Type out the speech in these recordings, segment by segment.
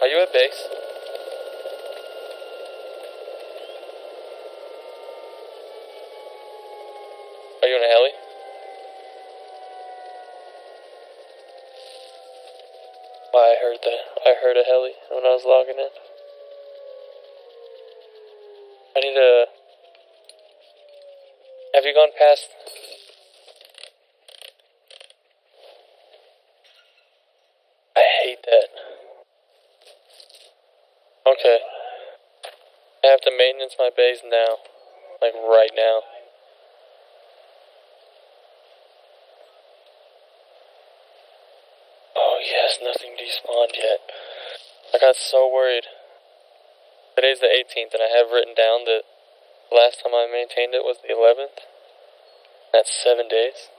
Are you at base? Are you in a heli? I heard that. I heard a heli when I was logging in. I need to... Have you gone past... I hate that. Okay. I have to maintenance my base now. Like, right now. Oh yes, nothing despawned yet. I got so worried. Today's the 18th, and I have written down that the last time I maintained it was the 11th. That's 7 days.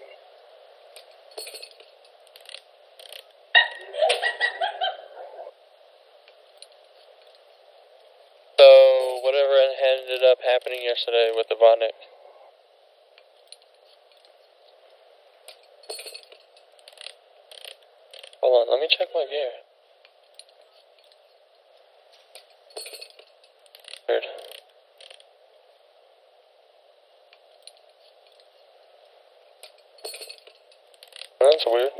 So, whatever ended up happening yesterday with the REDNECK. Hold on, let me check my gear. Weird. That's weird.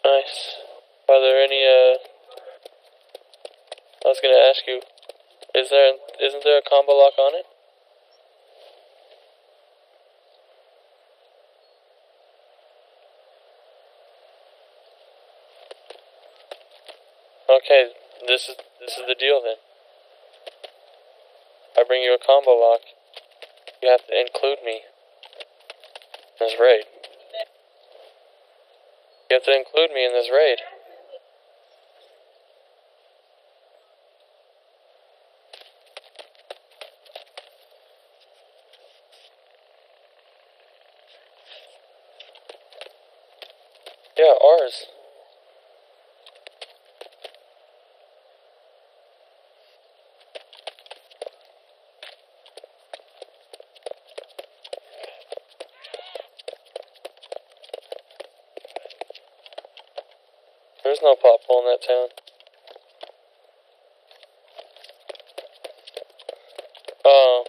Nice. Are there any, I was gonna ask you, isn't there a combo lock on it? Okay, this is the deal then. If I bring you a combo lock, you have to include me in this raid. You have to include me in this raid. Yeah, ours. There's no pop hole in that town. Oh.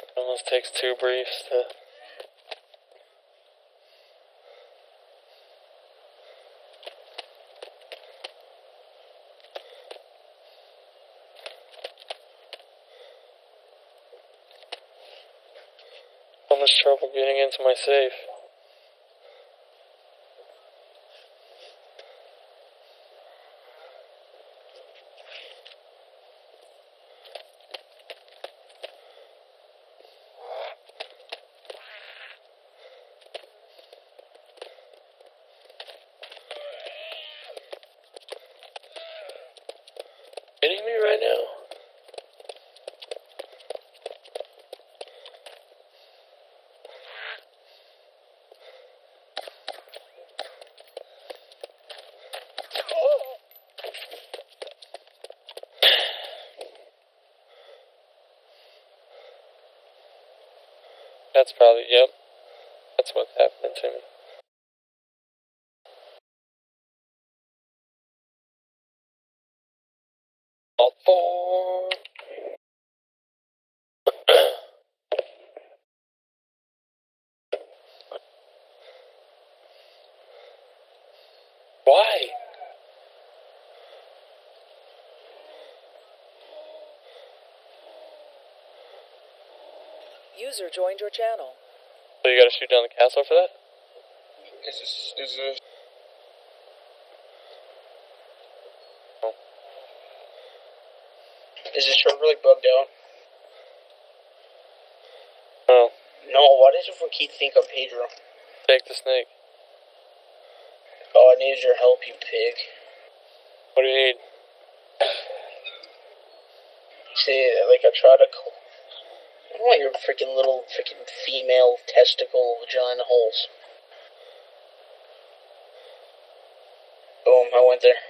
It almost takes 2 briefs to... So much trouble getting into my safe. Kidding me right now? That's probably, yep. That's what's happening to me. All 4. Why? User joined your channel. So you gotta shoot down the castle for that? Is this... Oh. Is this truck really bugged out? Oh. No, why does it keep think I'm Pedro? Take the snake. Oh, I need your help, you pig. What do you need? See, like I tried to... I don't want your freaking little freaking female testicle vagina holes. Boom, I went there.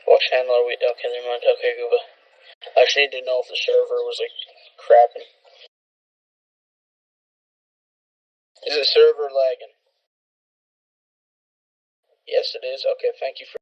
What channel are we? Okay, never mind. Okay, Google. I just need to know if the server was like crapping. Is the server lagging? Yes, it is. Okay, thank you for.